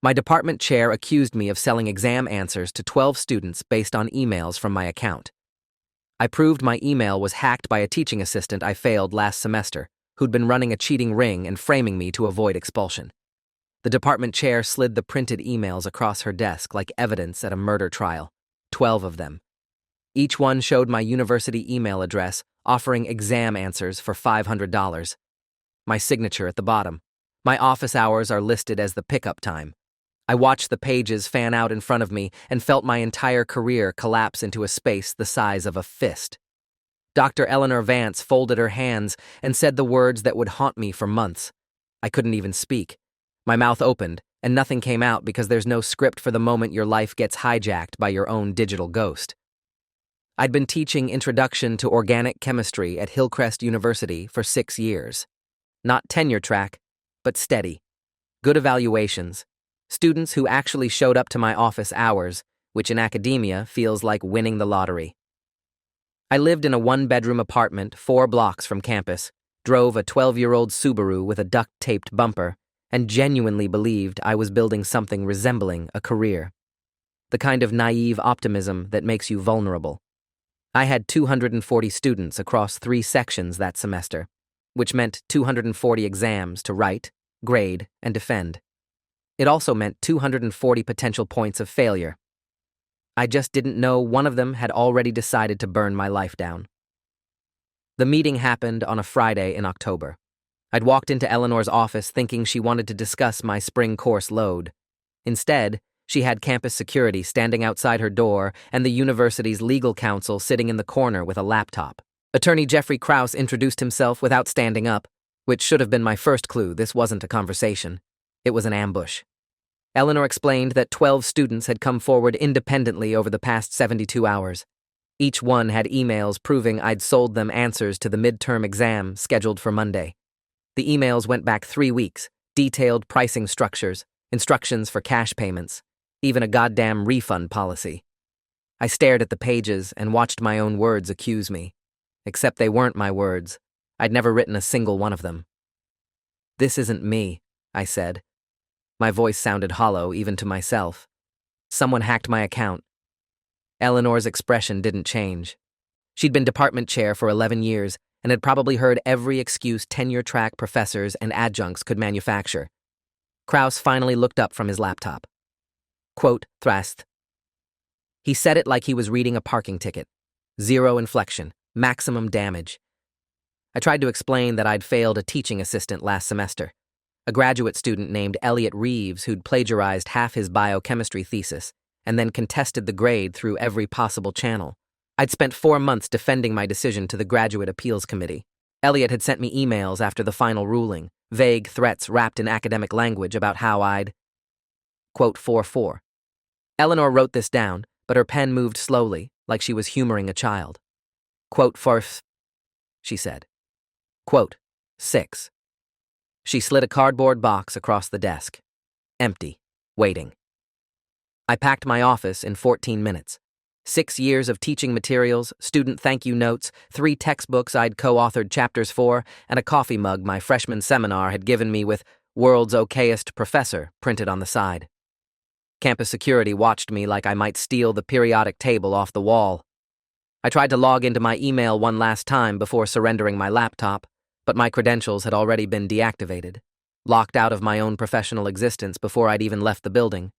My department chair accused me of selling exam answers to 12 students based on emails from my account. I proved my email was hacked by a teaching assistant I failed last semester, who'd been running a cheating ring and framing me to avoid expulsion. The department chair slid the printed emails across her desk like evidence at a murder trial, 12 of them. Each one showed my university email address, offering exam answers for $500. My signature at the bottom. My office hours are listed as the pickup time. I watched the pages fan out in front of me and felt my entire career collapse into a space the size of a fist. Dr. Eleanor Vance folded her hands and said the words that would haunt me for months. I couldn't even speak. My mouth opened, and nothing came out because there's no script for the moment your life gets hijacked by your own digital ghost. I'd been teaching Introduction to Organic Chemistry at Hillcrest University for 6 years. Not tenure track, but steady. Good evaluations. Students who actually showed up to my office hours, which in academia feels like winning the lottery. I lived in a 1-bedroom apartment 4 blocks from campus, drove a 12-year-old Subaru with a duct-taped bumper, and genuinely believed I was building something resembling a career. The kind of naive optimism that makes you vulnerable. I had 240 students across 3 sections that semester, which meant 240 exams to write, grade, and defend. It also meant 240 potential points of failure. I just didn't know one of them had already decided to burn my life down. The meeting happened on a Friday in October. I'd walked into Eleanor's office thinking she wanted to discuss my spring course load. Instead, she had campus security standing outside her door and the university's legal counsel sitting in the corner with a laptop. Attorney Jeffrey Krause introduced himself without standing up, which should have been my first clue this wasn't a conversation. It was an ambush. Eleanor explained that 12 students had come forward independently over the past 72 hours. Each one had emails proving I'd sold them answers to the midterm exam scheduled for Monday. The emails went back 3 weeks, detailed pricing structures, instructions for cash payments, even a goddamn refund policy. I stared at the pages and watched my own words accuse me. Except they weren't my words. I'd never written a single one of them. "This isn't me," I said. My voice sounded hollow, even to myself. Someone hacked my account. Eleanor's expression didn't change. She'd been department chair for 11 years and had probably heard every excuse tenure-track professors and adjuncts could manufacture. Krause finally looked up from his laptop. Quote, "Thrust." He said it like he was reading a parking ticket. 0 inflection, maximum damage. I tried to explain that I'd failed a teaching assistant last semester. A graduate student named Elliot Reeves who'd plagiarized half his biochemistry thesis and then contested the grade through every possible channel. I'd spent 4 months defending my decision to the Graduate Appeals Committee. Elliot had sent me emails after the final ruling, vague threats wrapped in academic language about how I'd, quote, 4-4. Eleanor wrote this down, but her pen moved slowly, like she was humoring a child. Quote, "4", she said. Quote, 6. She slid a cardboard box across the desk. Empty. Waiting. I packed my office in 14 minutes. 6 years of teaching materials, student thank you notes, 3 textbooks I'd co-authored chapters for, and a coffee mug my freshman seminar had given me with "World's Okayest Professor" printed on the side. Campus security watched me like I might steal the periodic table off the wall. I tried to log into my email one last time before surrendering my laptop, but my credentials had already been deactivated, locked out of my own professional existence before I'd even left the building.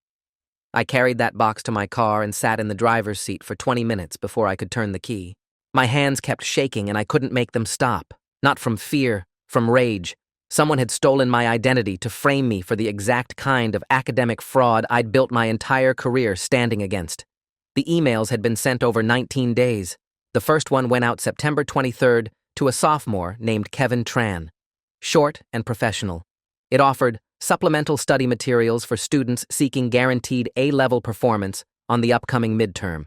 I carried that box to my car and sat in the driver's seat for 20 minutes before I could turn the key. My hands kept shaking and I couldn't make them stop. Not from fear, from rage. Someone had stolen my identity to frame me for the exact kind of academic fraud I'd built my entire career standing against. The emails had been sent over 19 days. The first one went out September 23rd to a sophomore named Kevin Tran. Short and professional. It offered supplemental study materials for students seeking guaranteed A-level performance on the upcoming midterm.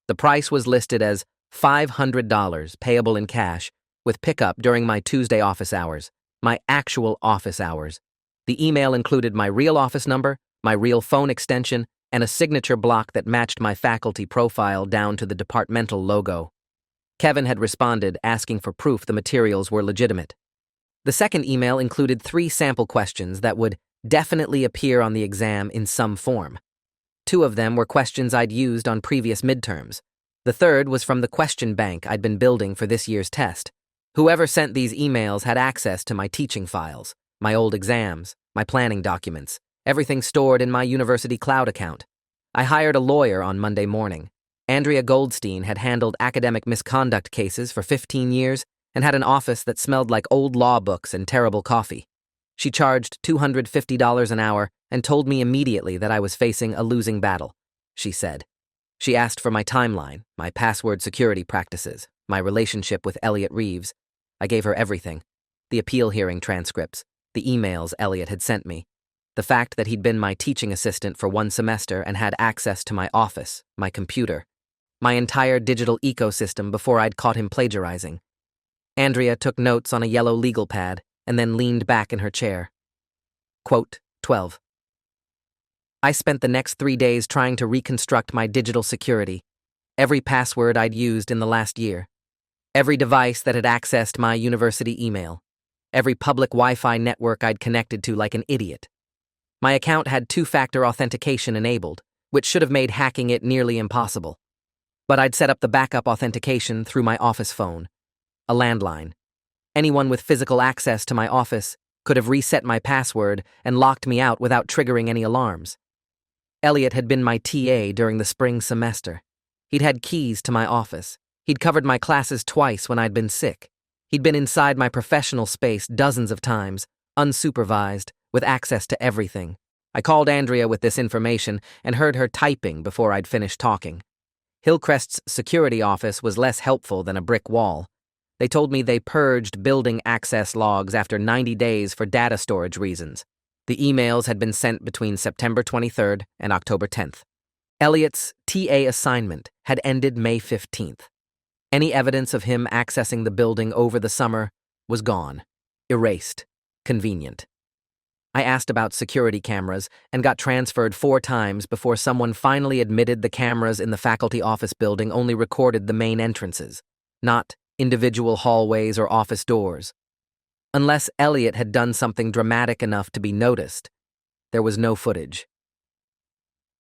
The price was listed as $500 payable in cash, with pickup during my Tuesday office hours, my actual office hours. The email included my real office number, my real phone extension, and a signature block that matched my faculty profile down to the departmental logo. Kevin had responded asking for proof the materials were legitimate. The second email included 3 sample questions that would definitely appear on the exam in some form. 2 of them were questions I'd used on previous midterms. The third was from the question bank I'd been building for this year's test. Whoever sent these emails had access to my teaching files, my old exams, my planning documents, everything stored in my university cloud account. I hired a lawyer on Monday morning. Andrea Goldstein had handled academic misconduct cases for 15 years and had an office that smelled like old law books and terrible coffee. She charged $250 an hour and told me immediately that I was facing a losing battle, she said. She asked for my timeline, my password security practices, my relationship with Elliot Reeves. I gave her everything. The appeal hearing transcripts, the emails Elliot had sent me, the fact that he'd been my teaching assistant for 1 semester and had access to my office, my computer, my entire digital ecosystem before I'd caught him plagiarizing. Andrea took notes on a yellow legal pad and then leaned back in her chair. Quote 12. I spent the next 3 days trying to reconstruct my digital security, every password I'd used in the last year, every device that had accessed my university email, every public Wi-Fi network I'd connected to like an idiot. My account had 2-factor authentication enabled, which should have made hacking it nearly impossible. But I'd set up the backup authentication through my office phone, a landline. Anyone with physical access to my office could have reset my password and locked me out without triggering any alarms. Elliot had been my TA during the spring semester. He'd had keys to my office. He'd covered my classes twice when I'd been sick. He'd been inside my professional space dozens of times, unsupervised, with access to everything. I called Andrea with this information and heard her typing before I'd finished talking. Hillcrest's security office was less helpful than a brick wall. They told me they purged building access logs after 90 days for data storage reasons. The emails had been sent between September 23rd and October 10th. Elliot's TA assignment had ended May 15th. Any evidence of him accessing the building over the summer was gone, erased, convenient. I asked about security cameras and got transferred 4 times before someone finally admitted the cameras in the faculty office building only recorded the main entrances, not individual hallways or office doors. Unless Elliot had done something dramatic enough to be noticed, there was no footage.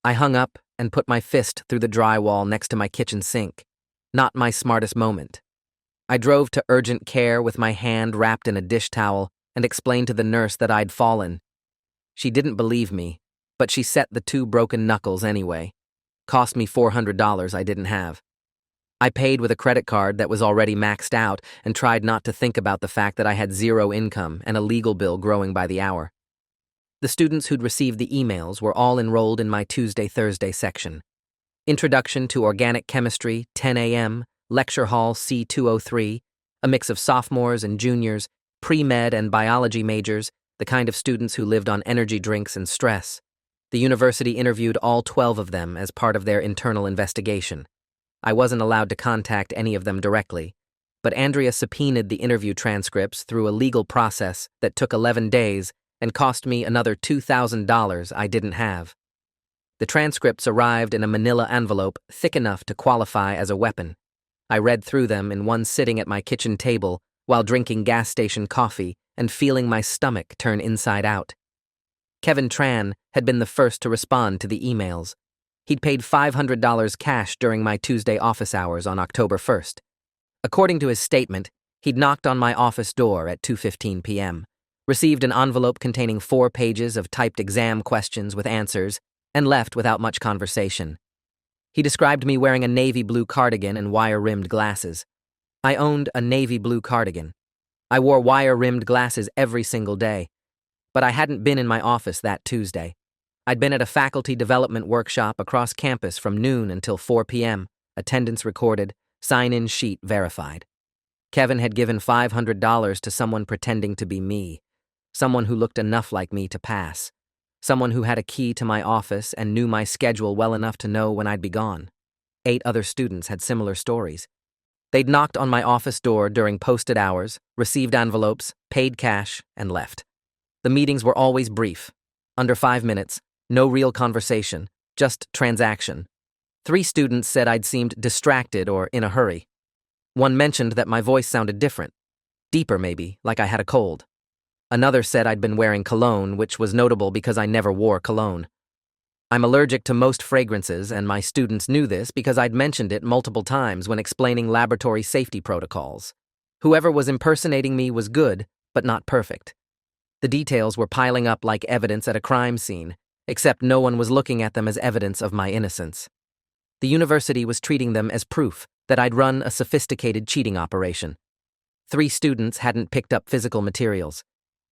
I hung up and put my fist through the drywall next to my kitchen sink. Not my smartest moment. I drove to urgent care with my hand wrapped in a dish towel and explained to the nurse that I'd fallen. She didn't believe me, but she set the 2 broken knuckles anyway. Cost me $400 I didn't have. I paid with a credit card that was already maxed out and tried not to think about the fact that I had 0 income and a legal bill growing by the hour. The students who'd received the emails were all enrolled in my Tuesday-Thursday section. Introduction to Organic Chemistry, 10 a.m., Lecture Hall C203, a mix of sophomores and juniors, pre-med and biology majors, the kind of students who lived on energy drinks and stress. The university interviewed all 12 of them as part of their internal investigation. I wasn't allowed to contact any of them directly, but Andrea subpoenaed the interview transcripts through a legal process that took 11 days and cost me another $2,000 I didn't have. The transcripts arrived in a manila envelope thick enough to qualify as a weapon. I read through them in one sitting at my kitchen table while drinking gas station coffee and feeling my stomach turn inside out. Kevin Tran had been the first to respond to the emails. He'd paid $500 cash during my Tuesday office hours on October 1st. According to his statement, he'd knocked on my office door at 2:15 p.m., received an envelope containing 4 pages of typed exam questions with answers, and left without much conversation. He described me wearing a navy blue cardigan and wire-rimmed glasses. I owned a navy blue cardigan. I wore wire-rimmed glasses every single day, but I hadn't been in my office that Tuesday. I'd been at a faculty development workshop across campus from noon until 4 p.m., attendance recorded, sign-in sheet verified. Kevin had given $500 to someone pretending to be me, someone who looked enough like me to pass, someone who had a key to my office and knew my schedule well enough to know when I'd be gone. 8 other students had similar stories. They'd knocked on my office door during posted hours, received envelopes, paid cash, and left. The meetings were always brief, under 5 minutes, no real conversation, just transaction. 3 students said I'd seemed distracted or in a hurry. One mentioned that my voice sounded different, deeper maybe, like I had a cold. Another said I'd been wearing cologne, which was notable because I never wore cologne. I'm allergic to most fragrances, and my students knew this because I'd mentioned it multiple times when explaining laboratory safety protocols. Whoever was impersonating me was good, but not perfect. The details were piling up like evidence at a crime scene, except no one was looking at them as evidence of my innocence. The university was treating them as proof that I'd run a sophisticated cheating operation. 3 students hadn't picked up physical materials.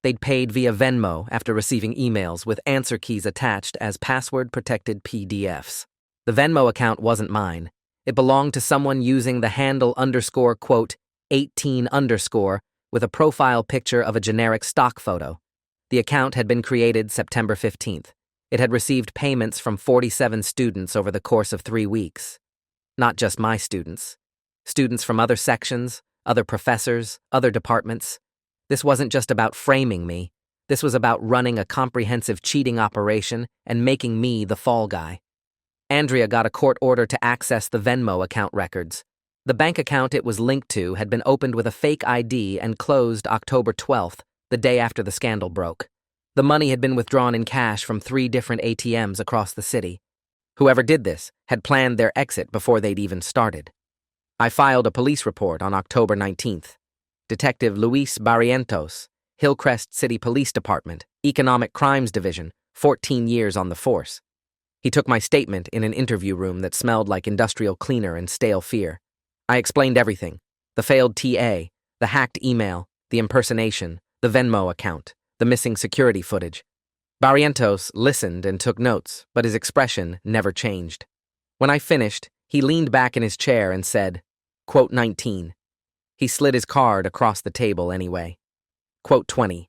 They'd paid via Venmo after receiving emails with answer keys attached as password-protected PDFs. The Venmo account wasn't mine. It belonged to someone using the handle _quote 18_ with a profile picture of a generic stock photo. The account had been created September 15th. It had received payments from 47 students over the course of 3 weeks. Not just my students. Students from other sections, other professors, other departments. This wasn't just about framing me. This was about running a comprehensive cheating operation and making me the fall guy. Andrea got a court order to access the Venmo account records. The bank account it was linked to had been opened with a fake ID and closed October 12th, the day after the scandal broke. The money had been withdrawn in cash from 3 different ATMs across the city. Whoever did this had planned their exit before they'd even started. I filed a police report on October 19th. Detective Luis Barrientos, Hillcrest City Police Department, Economic Crimes Division, 14 years on the force. He took my statement in an interview room that smelled like industrial cleaner and stale fear. I explained everything: the failed TA, the hacked email, the impersonation, the Venmo account, the missing security footage. Barrientos listened and took notes, but his expression never changed. When I finished, he leaned back in his chair and said, quote 19. He slid his card across the table anyway. Quote 20.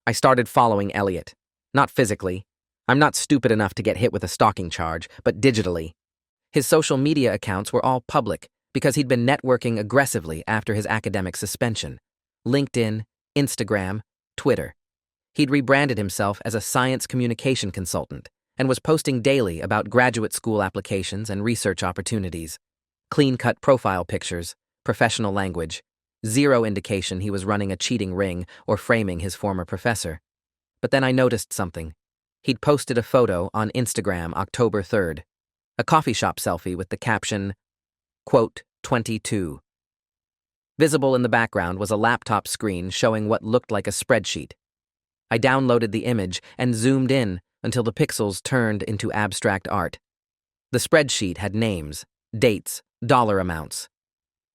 I started following Elliot. Not physically. I'm not stupid enough to get hit with a stalking charge, but digitally. His social media accounts were all public because he'd been networking aggressively after his academic suspension. LinkedIn, Instagram, Twitter. He'd rebranded himself as a science communication consultant and was posting daily about graduate school applications and research opportunities. Clean-cut profile pictures, professional language, zero indication he was running a cheating ring or framing his former professor. But then I noticed something. He'd posted a photo on Instagram October 3rd, a coffee shop selfie with the caption, quote 22. Visible in the background was a laptop screen showing what looked like a spreadsheet. I downloaded the image and zoomed in until the pixels turned into abstract art. The spreadsheet had names, dates, dollar amounts.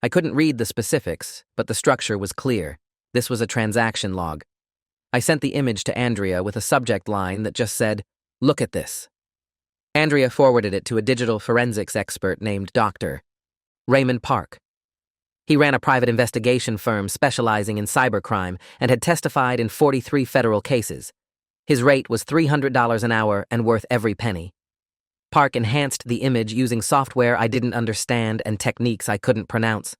I couldn't read the specifics, but the structure was clear. This was a transaction log. I sent the image to Andrea with a subject line that just said, "Look at this." Andrea forwarded it to a digital forensics expert named Dr. Raymond Park. He ran a private investigation firm specializing in cybercrime and had testified in 43 federal cases. His rate was $300 an hour and worth every penny. Park enhanced the image using software I didn't understand and techniques I couldn't pronounce.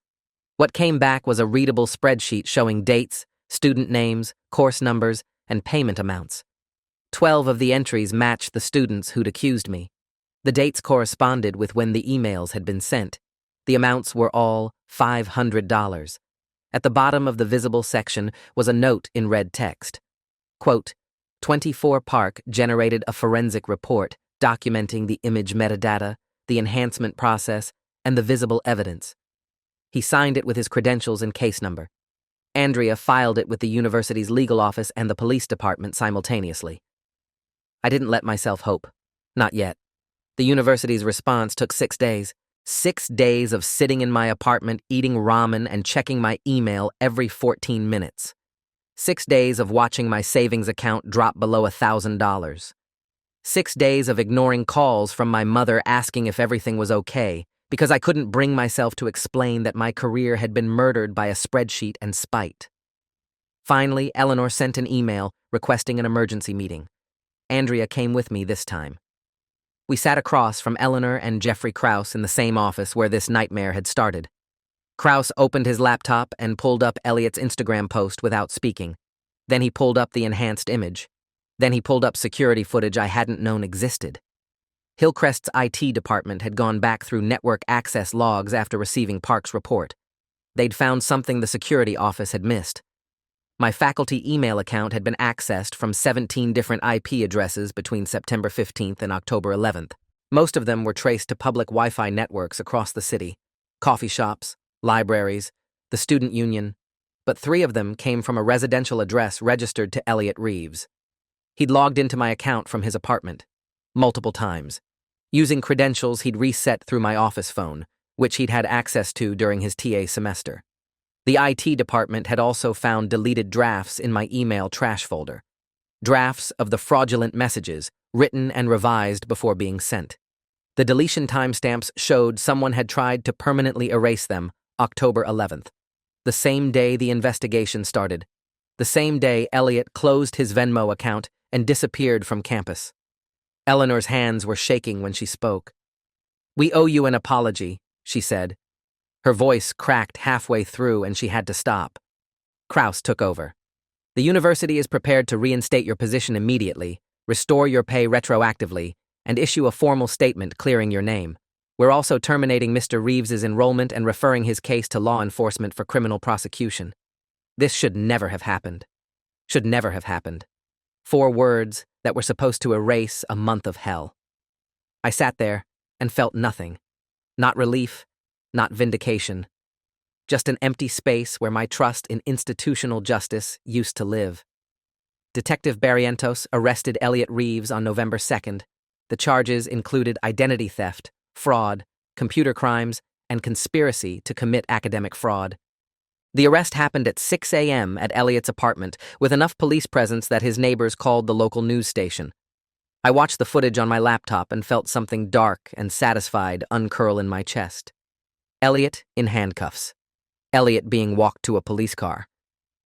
What came back was a readable spreadsheet showing dates, student names, course numbers, and payment amounts. 12 of the entries matched the students who'd accused me. The dates corresponded with when the emails had been sent. The amounts were all $500. At the bottom of the visible section was a note in red text. Quote, 24 Park generated a forensic report documenting the image metadata, the enhancement process, and the visible evidence. He signed it with his credentials and case number. Andrea filed it with the university's legal office and the police department simultaneously. I didn't let myself hope. Not yet. The university's response took 6 days. 6 days of sitting in my apartment, eating ramen, and checking my email every 14 minutes. 6 days of watching my savings account drop below $1,000. 6 days of ignoring calls from my mother asking if everything was okay, because I couldn't bring myself to explain that my career had been murdered by a spreadsheet and spite. Finally, Eleanor sent an email requesting an emergency meeting. Andrea came with me this time. We sat across from Eleanor and Jeffrey Krause in the same office where this nightmare had started. Krause opened his laptop and pulled up Elliot's Instagram post without speaking. Then he pulled up the enhanced image. Then he pulled up security footage I hadn't known existed. Hillcrest's IT department had gone back through network access logs after receiving Park's report. They'd found something the security office had missed. My faculty email account had been accessed from 17 different IP addresses between September 15th and October 11th. Most of them were traced to public Wi-Fi networks across the city, coffee shops, libraries, the student union, but 3 of them came from a residential address registered to Elliot Reeves. He'd logged into my account from his apartment, multiple times, using credentials he'd reset through my office phone, which he'd had access to during his TA semester. The IT department had also found deleted drafts in my email trash folder, drafts of the fraudulent messages written and revised before being sent. The deletion timestamps showed someone had tried to permanently erase them October 11th, the same day the investigation started, the same day Elliot closed his Venmo account and disappeared from campus. Eleanor's hands were shaking when she spoke. "We owe you an apology," she said. Her voice cracked halfway through and she had to stop. Kraus took over. "The university is prepared to reinstate your position immediately, restore your pay retroactively, and issue a formal statement clearing your name. We're also terminating Mr. Reeves's enrollment and referring his case to law enforcement for criminal prosecution. This should never have happened. Should never have happened." 4 words that were supposed to erase a month of hell. I sat there and felt nothing. Not relief, not vindication. Just an empty space where my trust in institutional justice used to live. Detective Barrientos arrested Elliot Reeves on November 2nd. The charges included identity theft, fraud, computer crimes, and conspiracy to commit academic fraud. The arrest happened at 6 a.m. at Elliot's apartment, with enough police presence that his neighbors called the local news station. I watched the footage on my laptop and felt something dark and satisfied uncurl in my chest. Elliot in handcuffs. Elliot being walked to a police car.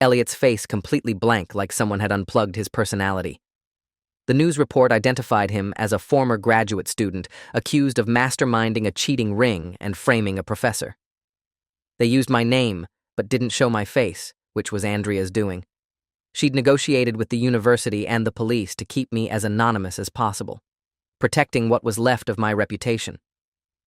Elliot's face completely blank, like someone had unplugged his personality. The news report identified him as a former graduate student accused of masterminding a cheating ring and framing a professor. They used my name, but didn't show my face, which was Andrea's doing. She'd negotiated with the university and the police to keep me as anonymous as possible, protecting what was left of my reputation.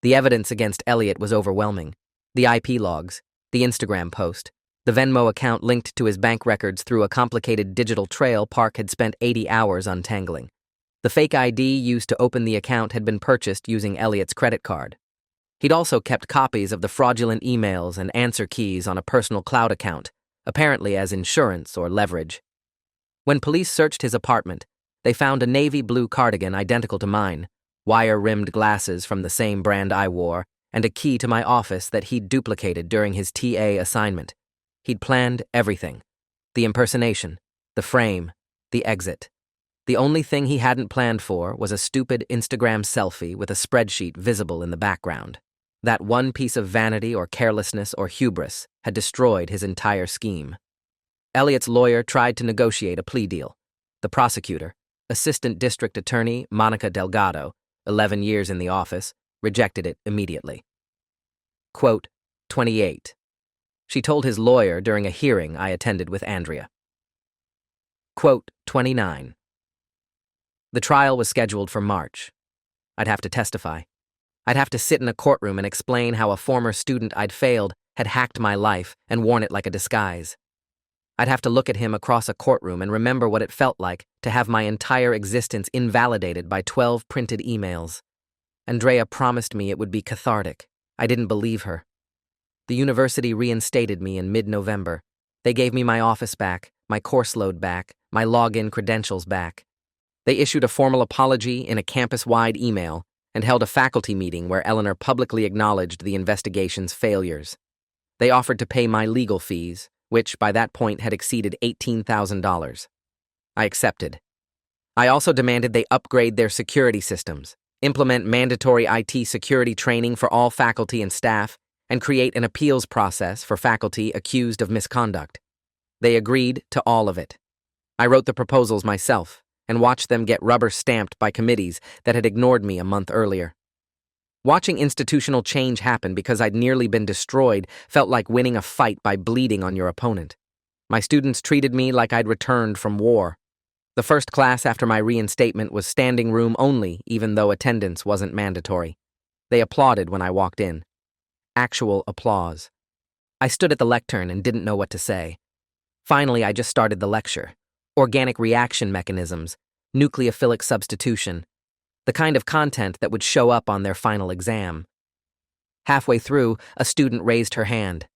The evidence against Elliot was overwhelming. The IP logs, the Instagram post, the Venmo account linked to his bank records through a complicated digital trail Park had spent 80 hours untangling. The fake ID used to open the account had been purchased using Elliot's credit card. He'd also kept copies of the fraudulent emails and answer keys on a personal cloud account, apparently as insurance or leverage. When police searched his apartment, they found a navy blue cardigan identical to mine, wire-rimmed glasses from the same brand I wore, and a key to my office that he'd duplicated during his TA assignment. He'd planned everything. The impersonation, the frame, the exit. The only thing he hadn't planned for was a stupid Instagram selfie with a spreadsheet visible in the background. That one piece of vanity or carelessness or hubris had destroyed his entire scheme. Elliot's lawyer tried to negotiate a plea deal. The prosecutor, Assistant District Attorney Monica Delgado, 11 years in the office, rejected it immediately. Quote, 28. She told his lawyer during a hearing I attended with Andrea. Quote, 29. The trial was scheduled for March. I'd have to testify. I'd have to sit in a courtroom and explain how a former student I'd failed had hacked my life and worn it like a disguise. I'd have to look at him across a courtroom and remember what it felt like to have my entire existence invalidated by 12 printed emails. Andrea promised me it would be cathartic. I didn't believe her. The university reinstated me in mid-November. They gave me my office back, my course load back, my login credentials back. They issued a formal apology in a campus-wide email and held a faculty meeting where Eleanor publicly acknowledged the investigation's failures. They offered to pay my legal fees, which by that point had exceeded $18,000. I accepted. I also demanded they upgrade their security systems, implement mandatory IT security training for all faculty and staff, and create an appeals process for faculty accused of misconduct. They agreed to all of it. I wrote the proposals myself and watched them get rubber-stamped by committees that had ignored me a month earlier. Watching institutional change happen because I'd nearly been destroyed felt like winning a fight by bleeding on your opponent. My students treated me like I'd returned from war. The first class after my reinstatement was standing room only, even though attendance wasn't mandatory. They applauded when I walked in. Actual applause. I stood at the lectern and didn't know what to say. Finally, I just started the lecture. Organic reaction mechanisms, nucleophilic substitution, the kind of content that would show up on their final exam. Halfway through, a student raised her hand.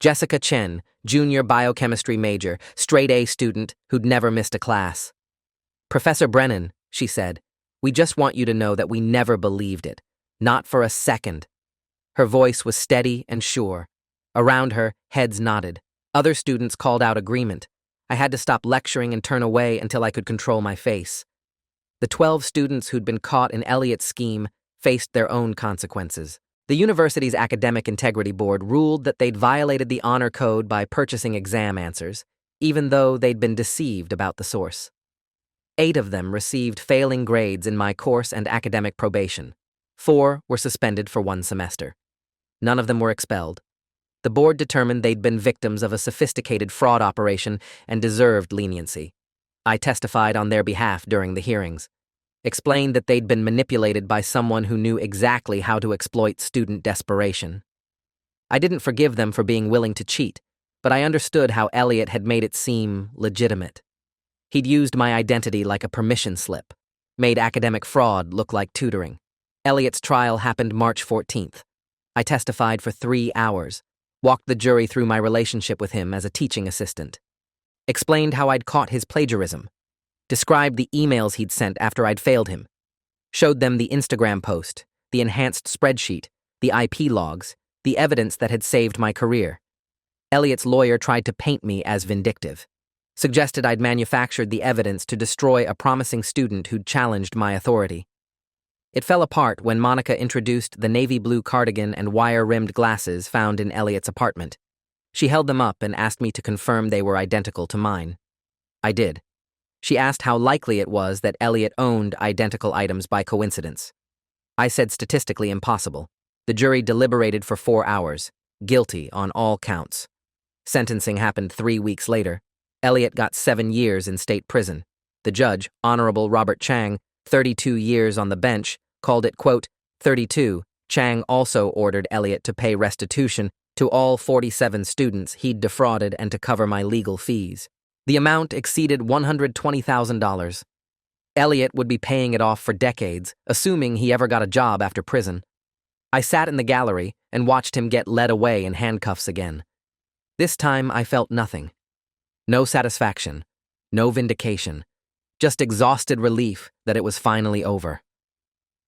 Jessica Chen, junior biochemistry major, straight A student who'd never missed a class. "Professor Brennan," she said, "we just want you to know that we never believed it. Not for a second." Her voice was steady and sure. Around her, heads nodded. Other students called out agreement. I had to stop lecturing and turn away until I could control my face. The 12 students who'd been caught in Elliott's scheme faced their own consequences. The university's academic integrity board ruled that they'd violated the honor code by purchasing exam answers, even though they'd been deceived about the source. 8 of them received failing grades in my course and academic probation. 4 were suspended for 1 semester. None of them were expelled. The board determined they'd been victims of a sophisticated fraud operation and deserved leniency. I testified on their behalf during the hearings, explained that they'd been manipulated by someone who knew exactly how to exploit student desperation. I didn't forgive them for being willing to cheat, but I understood how Elliott had made it seem legitimate. He'd used my identity like a permission slip, made academic fraud look like tutoring. Elliott's trial happened March 14th. I testified for 3 hours, walked the jury through my relationship with him as a teaching assistant, explained how I'd caught his plagiarism, described the emails he'd sent after I'd failed him, showed them the Instagram post, the enhanced spreadsheet, the IP logs, the evidence that had saved my career. Elliott's lawyer tried to paint me as vindictive, suggested I'd manufactured the evidence to destroy a promising student who'd challenged my authority. It fell apart when Monica introduced the navy blue cardigan and wire-rimmed glasses found in Elliott's apartment. She held them up and asked me to confirm they were identical to mine. I did. She asked how likely it was that Elliott owned identical items by coincidence. I said statistically impossible. The jury deliberated for 4 hours, guilty on all counts. Sentencing happened 3 weeks later. Elliott got 7 years in state prison. The judge, Honorable Robert Chang, 32 years on the bench, called it, quote, 32. Chang also ordered Elliott to pay restitution to all 47 students he'd defrauded and to cover my legal fees. The amount exceeded $120,000. Elliott would be paying it off for decades, assuming he ever got a job after prison. I sat in the gallery and watched him get led away in handcuffs again. This time I felt nothing. No satisfaction, no vindication, just exhausted relief that it was finally over.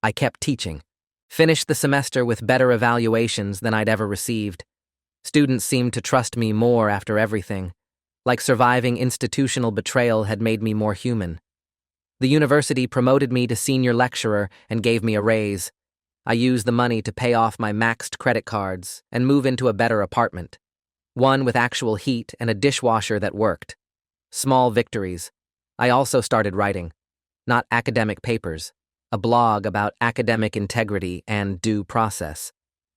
I kept teaching, finished the semester with better evaluations than I'd ever received. Students seemed to trust me more after everything, like surviving institutional betrayal had made me more human. The university promoted me to senior lecturer and gave me a raise. I used the money to pay off my maxed credit cards and move into a better apartment, one with actual heat and a dishwasher that worked. Small victories. I also started writing, not academic papers, a blog about academic integrity and due process,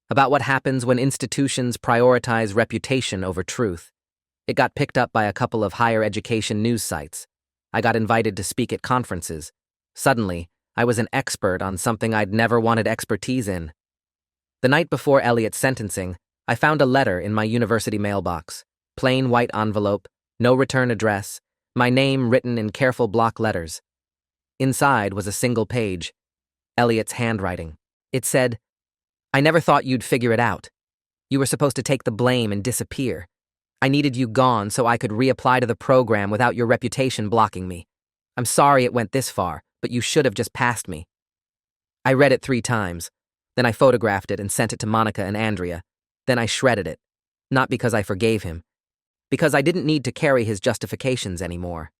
about what happens when institutions prioritize reputation over truth. It got picked up by a couple of higher education news sites. I got invited to speak at conferences. Suddenly, I was an expert on something I'd never wanted expertise in. The night before Elliott's sentencing, I found a letter in my university mailbox, plain white envelope, no return address, my name written in careful block letters. Inside was a single page, Elliott's handwriting. It said, "I never thought you'd figure it out. You were supposed to take the blame and disappear. I needed you gone so I could reapply to the program without your reputation blocking me. I'm sorry it went this far, but you should have just passed me." I read it 3 times. Then I photographed it and sent it to Monica and Andrea. Then I shredded it. Not because I forgave him. Because I didn't need to carry his justifications anymore.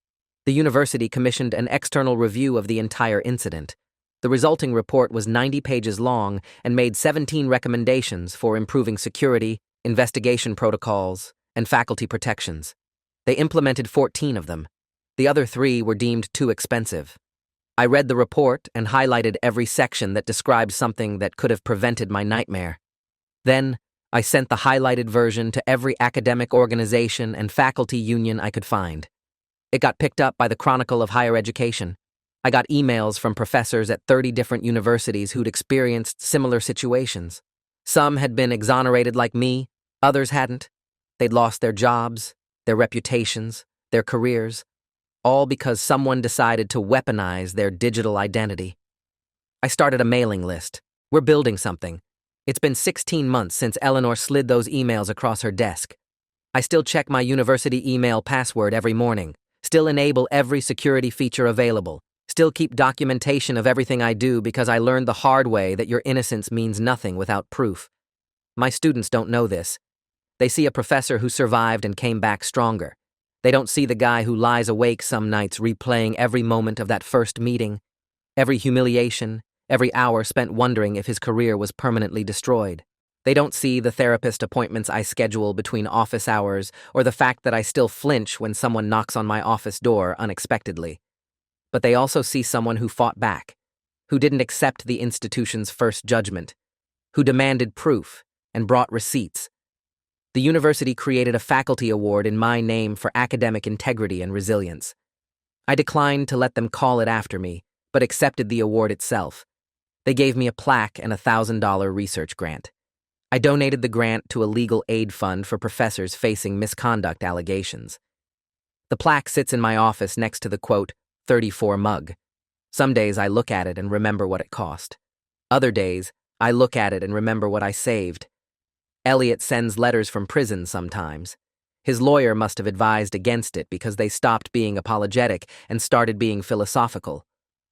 The university commissioned an external review of the entire incident. The resulting report was 90 pages long and made 17 recommendations for improving security, investigation protocols, and faculty protections. They implemented 14 of them. The other 3 were deemed too expensive. I read the report and highlighted every section that described something that could have prevented my nightmare. Then, I sent the highlighted version to every academic organization and faculty union I could find. It got picked up by the Chronicle of Higher Education. I got emails from professors at 30 different universities who'd experienced similar situations. Some had been exonerated like me, others hadn't. They'd lost their jobs, their reputations, their careers, all because someone decided to weaponize their digital identity. I started a mailing list. We're building something. It's been 16 months since Eleanor slid those emails across her desk. I still check my university email password every morning, still enable every security feature available, still keep documentation of everything I do because I learned the hard way that your innocence means nothing without proof. My students don't know this. They see a professor who survived and came back stronger. They don't see the guy who lies awake some nights replaying every moment of that first meeting, every humiliation, every hour spent wondering if his career was permanently destroyed. They don't see the therapist appointments I schedule between office hours or the fact that I still flinch when someone knocks on my office door unexpectedly. But they also see someone who fought back, who didn't accept the institution's first judgment, who demanded proof and brought receipts. The university created a faculty award in my name for academic integrity and resilience. I declined to let them call it after me, but accepted the award itself. They gave me a plaque and a $1,000 research grant. I donated the grant to a legal aid fund for professors facing misconduct allegations. The plaque sits in my office next to the, quote, 34 mug. Some days I look at it and remember what it cost. Other days, I look at it and remember what I saved. Elliot sends letters from prison sometimes. His lawyer must have advised against it because they stopped being apologetic and started being philosophical.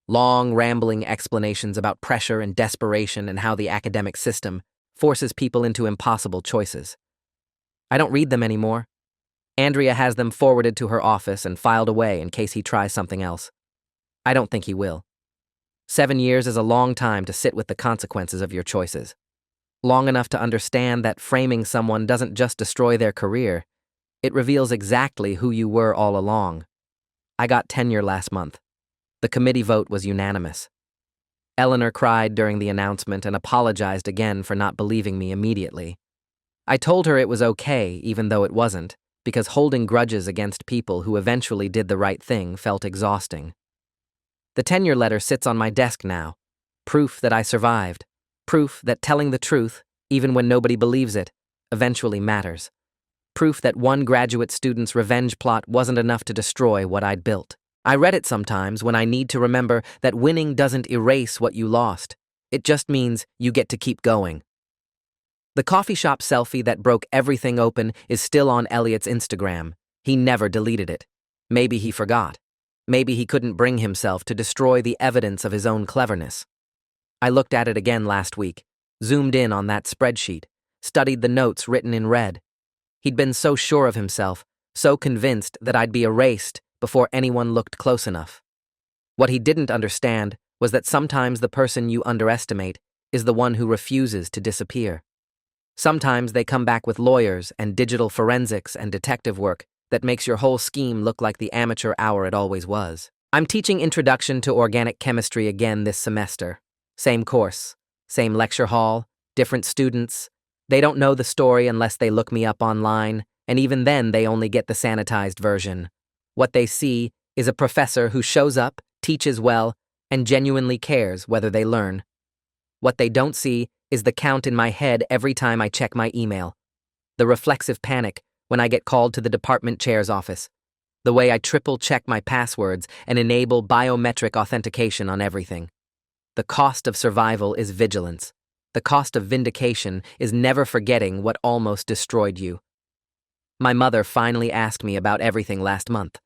Long, rambling explanations about pressure and desperation and how the academic system forces people into impossible choices. I don't read them anymore. Andrea has them forwarded to her office and filed away in case he tries something else. I don't think he will. 7 years is a long time to sit with the consequences of your choices. Long enough to understand that framing someone doesn't just destroy their career, it reveals exactly who you were all along. I got tenure last month. The committee vote was unanimous. Eleanor cried during the announcement and apologized again for not believing me immediately. I told her it was okay, even though it wasn't, because holding grudges against people who eventually did the right thing felt exhausting. The tenure letter sits on my desk now, proof that I survived, proof that telling the truth, even when nobody believes it, eventually matters, proof that one graduate student's revenge plot wasn't enough to destroy what I'd built. I read it sometimes when I need to remember that winning doesn't erase what you lost. It just means you get to keep going. The coffee shop selfie that broke everything open is still on Elliot's Instagram. He never deleted it. Maybe he forgot. Maybe he couldn't bring himself to destroy the evidence of his own cleverness. I looked at it again last week, zoomed in on that spreadsheet, studied the notes written in red. He'd been so sure of himself, so convinced that I'd be erased before anyone looked close enough. What he didn't understand was that sometimes the person you underestimate is the one who refuses to disappear. Sometimes they come back with lawyers and digital forensics and detective work that makes your whole scheme look like the amateur hour it always was. I'm teaching Introduction to Organic Chemistry again this semester. Same course, same lecture hall, different students. They don't know the story unless they look me up online, and even then they only get the sanitized version. What they see is a professor who shows up, teaches well, and genuinely cares whether they learn. What they don't see is the count in my head every time I check my email. The reflexive panic when I get called to the department chair's office. The way I triple-check my passwords and enable biometric authentication on everything. The cost of survival is vigilance. The cost of vindication is never forgetting what almost destroyed you. My mother finally asked me about everything last month.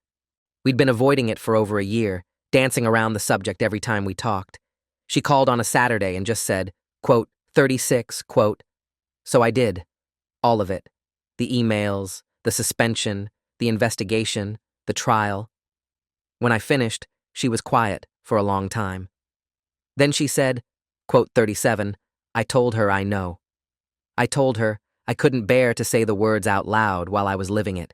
We'd been avoiding it for over a year, dancing around the subject every time we talked. She called on a Saturday and just said, quote, 36, quote. So I did. All of it. The emails, the suspension, the investigation, the trial. When I finished, she was quiet for a long time. Then she said, quote 37, I told her I know. I told her I couldn't bear to say the words out loud while I was living it.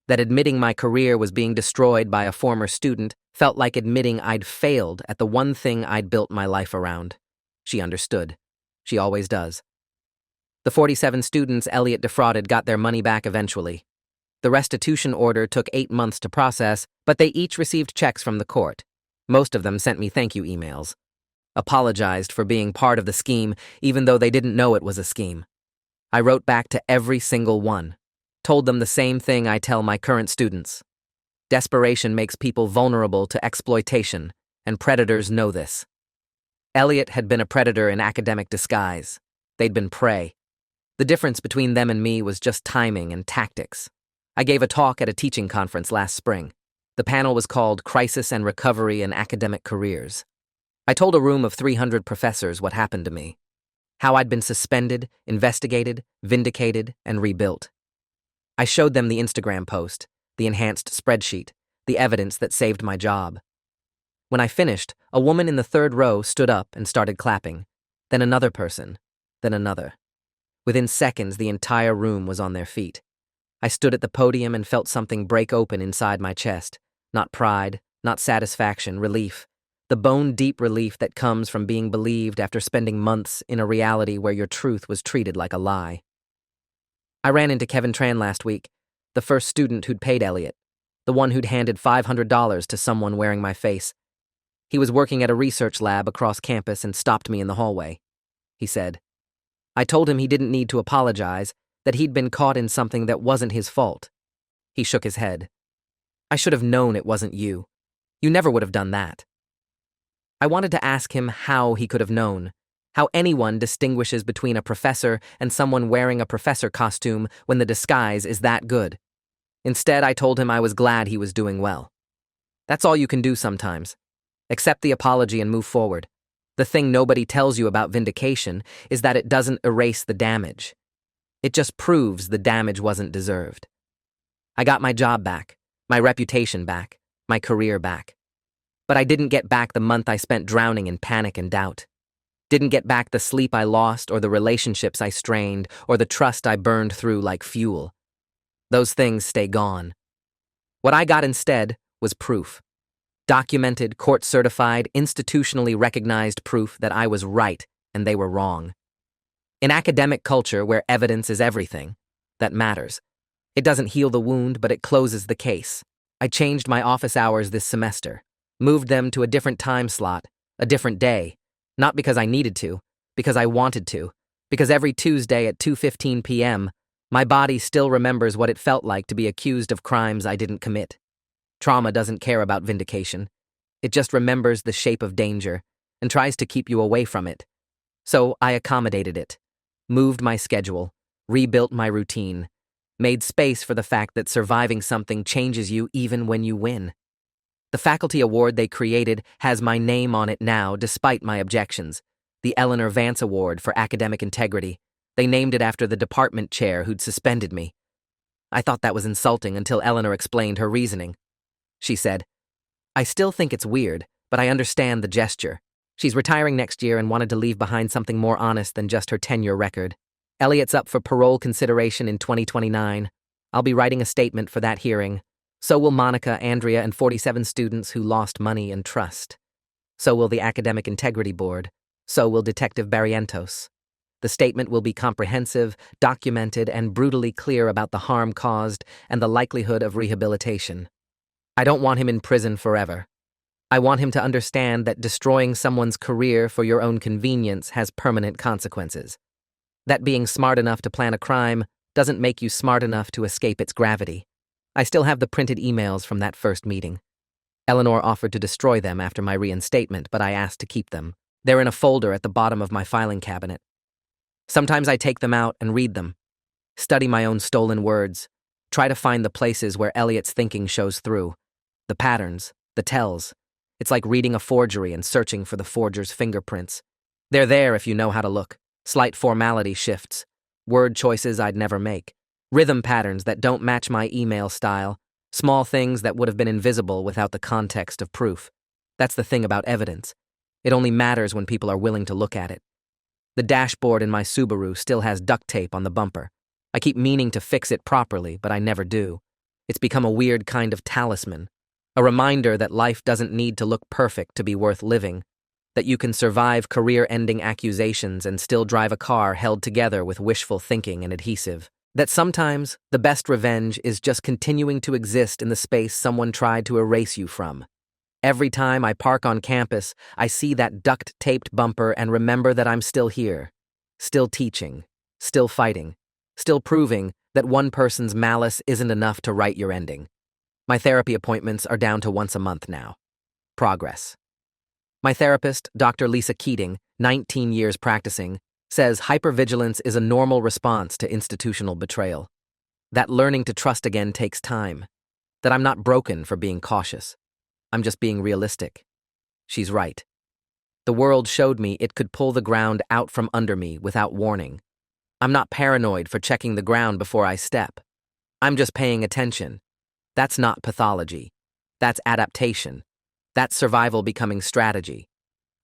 That admitting my career was being destroyed by a former student felt like admitting I'd failed at the one thing I'd built my life around. She understood. She always does. The 47 students Elliot defrauded got their money back eventually. The restitution order took 8 months to process, but they each received checks from the court. Most of them sent me thank you emails. Apologized for being part of the scheme, even though they didn't know it was a scheme. I wrote back to every single one. Told them the same thing I tell my current students. Desperation makes people vulnerable to exploitation, and predators know this. Elliot had been a predator in academic disguise. They'd been prey. The difference between them and me was just timing and tactics. I gave a talk at a teaching conference last spring. The panel was called Crisis and Recovery in Academic Careers. I told a room of 300 professors what happened to me. How I'd been suspended, investigated, vindicated, and rebuilt. I showed them the Instagram post, the enhanced spreadsheet, the evidence that saved my job. When I finished, a woman in the third row stood up and started clapping. Then another person, then another. Within seconds, the entire room was on their feet. I stood at the podium and felt something break open inside my chest. Not pride, not satisfaction, relief. The bone-deep relief that comes from being believed after spending months in a reality where your truth was treated like a lie. I ran into Kevin Tran last week, the first student who'd paid Elliot, the one who'd handed $500 to someone wearing my face. He was working at a research lab across campus and stopped me in the hallway. He said, I told him he didn't need to apologize, that he'd been caught in something that wasn't his fault. He shook his head. I should have known it wasn't you. You never would have done that. I wanted to ask him how he could have known, how anyone distinguishes between a professor and someone wearing a professor costume when the disguise is that good. Instead, I told him I was glad he was doing well. That's all you can do sometimes. Accept the apology and move forward. The thing nobody tells you about vindication is that it doesn't erase the damage. It just proves the damage wasn't deserved. I got my job back, my reputation back, my career back. But I didn't get back the month I spent drowning in panic and doubt. Didn't get back the sleep I lost or the relationships I strained or the trust I burned through like fuel. Those things stay gone. What I got instead was proof. Documented, court-certified, institutionally recognized proof that I was right and they were wrong. In academic culture where evidence is everything, that matters. It doesn't heal the wound, but it closes the case. I changed my office hours this semester, moved them to a different time slot, a different day, not because I needed to, because I wanted to, because every Tuesday at 2:15 p.m., my body still remembers what it felt like to be accused of crimes I didn't commit. Trauma doesn't care about vindication. It just remembers the shape of danger and tries to keep you away from it. So I accommodated it, moved my schedule, rebuilt my routine, made space for the fact that surviving something changes you even when you win. The faculty award they created has my name on it now despite my objections, the Eleanor Vance Award for Academic Integrity. They named it after the department chair who'd suspended me. I thought that was insulting until Eleanor explained her reasoning. She said, I still think it's weird, but I understand the gesture. She's retiring next year and wanted to leave behind something more honest than just her tenure record. Elliot's up for parole consideration in 2029. I'll be writing a statement for that hearing. So will Monica, Andrea, and 47 students who lost money and trust. So will the Academic Integrity Board. So will Detective Barrientos. The statement will be comprehensive, documented, and brutally clear about the harm caused and the likelihood of rehabilitation. I don't want him in prison forever. I want him to understand that destroying someone's career for your own convenience has permanent consequences. That being smart enough to plan a crime doesn't make you smart enough to escape its gravity. I still have the printed emails from that first meeting. Eleanor offered to destroy them after my reinstatement, but I asked to keep them. They're in a folder at the bottom of my filing cabinet. Sometimes I take them out and read them, study my own stolen words, try to find the places where Elliot's thinking shows through, the patterns, the tells. It's like reading a forgery and searching for the forger's fingerprints. They're there if you know how to look. Slight formality shifts, word choices I'd never make, rhythm patterns that don't match my email style, small things that would have been invisible without the context of proof. That's the thing about evidence. It only matters when people are willing to look at it. The dashboard in my Subaru still has duct tape on the bumper. I keep meaning to fix it properly, but I never do. It's become a weird kind of talisman, a reminder that life doesn't need to look perfect to be worth living, that you can survive career-ending accusations and still drive a car held together with wishful thinking and adhesive, that sometimes the best revenge is just continuing to exist in the space someone tried to erase you from. Every time I park on campus, I see that duct-taped bumper and remember that I'm still here, still teaching, still fighting, still proving that one person's malice isn't enough to write your ending. My therapy appointments are down to once a month now. Progress. My therapist, Dr. Lisa Keating, 19 years practicing, says hypervigilance is a normal response to institutional betrayal. That learning to trust again takes time. That I'm not broken for being cautious. I'm just being realistic. She's right. The world showed me it could pull the ground out from under me without warning. I'm not paranoid for checking the ground before I step. I'm just paying attention. That's not pathology. That's adaptation. That's survival becoming strategy.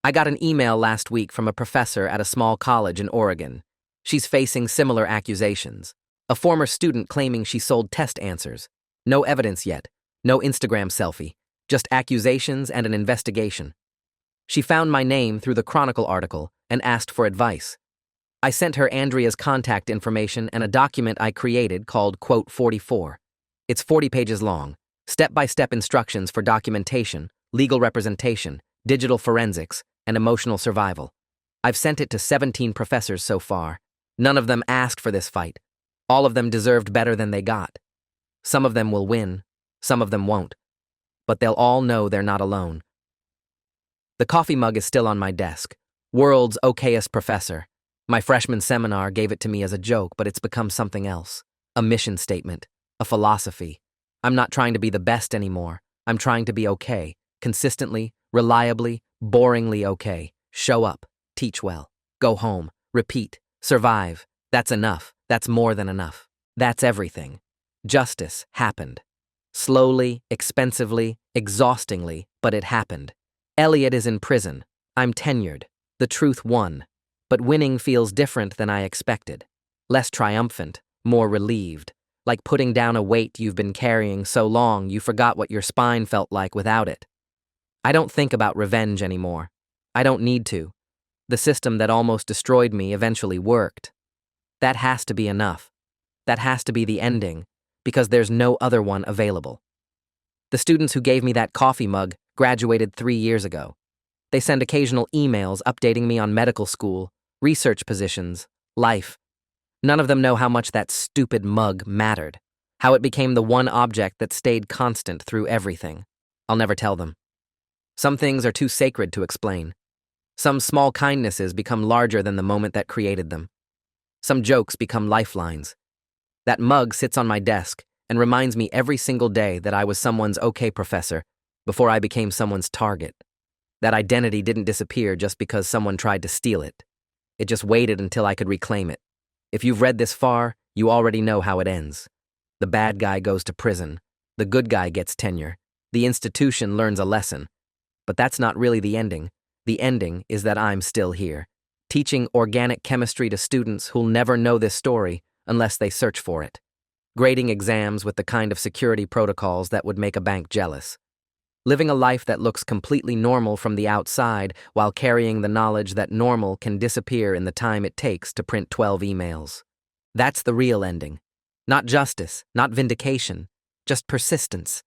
I got an email last week from a professor at a small college in Oregon. She's facing similar accusations. A former student claiming she sold test answers. No evidence yet. No Instagram selfie. Just accusations and an investigation. She found my name through the Chronicle article and asked for advice. I sent her Andrea's contact information and a document I created called Quote 44. It's 40 pages long, step-by-step instructions for documentation, legal representation, digital forensics, and emotional survival. I've sent it to 17 professors so far. None of them asked for this fight. All of them deserved better than they got. Some of them will win, some of them won't. But they'll all know they're not alone. The coffee mug is still on my desk. World's okayest professor. My freshman seminar gave it to me as a joke, but it's become something else. A mission statement. A philosophy. I'm not trying to be the best anymore. I'm trying to be okay. Consistently, reliably, boringly okay. Show up. Teach well. Go home. Repeat. Survive. That's enough. That's more than enough. That's everything. Justice happened. Slowly, expensively, exhaustingly, but it happened. Elliot is in prison. I'm tenured. The truth won. But winning feels different than I expected. Less triumphant, more relieved. Like putting down a weight you've been carrying so long you forgot what your spine felt like without it. I don't think about revenge anymore. I don't need to. The system that almost destroyed me eventually worked. That has to be enough. That has to be the ending, because there's no other one available. The students who gave me that coffee mug graduated 3 years ago. They send occasional emails updating me on medical school, research positions, life. None of them know how much that stupid mug mattered, how it became the one object that stayed constant through everything. I'll never tell them. Some things are too sacred to explain. Some small kindnesses become larger than the moment that created them. Some jokes become lifelines. That mug sits on my desk and reminds me every single day that I was someone's okay professor before I became someone's target. That identity didn't disappear just because someone tried to steal it. It just waited until I could reclaim it. If you've read this far, you already know how it ends. The bad guy goes to prison. The good guy gets tenure. The institution learns a lesson. But that's not really the ending. The ending is that I'm still here, teaching organic chemistry to students who'll never know this story unless they search for it. Grading exams with the kind of security protocols that would make a bank jealous. Living a life that looks completely normal from the outside while carrying the knowledge that normal can disappear in the time it takes to print 12 emails. That's the real ending. Not justice, not vindication, just persistence.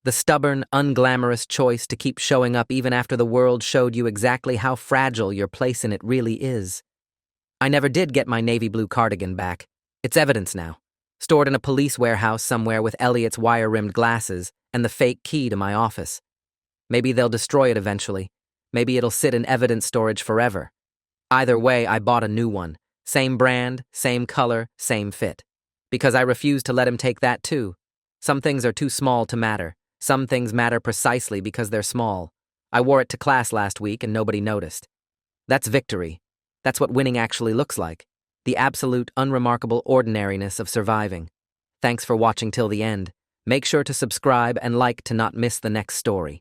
The stubborn, unglamorous choice to keep showing up even after the world showed you exactly how fragile your place in it really is. I never did get my navy blue cardigan back. It's evidence now. Stored in a police warehouse somewhere with Elliot's wire-rimmed glasses and the fake key to my office. Maybe they'll destroy it eventually. Maybe it'll sit in evidence storage forever. Either way, I bought a new one. Same brand, same color, same fit. Because I refuse to let him take that too. Some things are too small to matter. Some things matter precisely because they're small. I wore it to class last week and nobody noticed. That's victory. That's what winning actually looks like. The absolute, unremarkable ordinariness of surviving. Thanks for watching till the end. Make sure to subscribe and like to not miss the next story.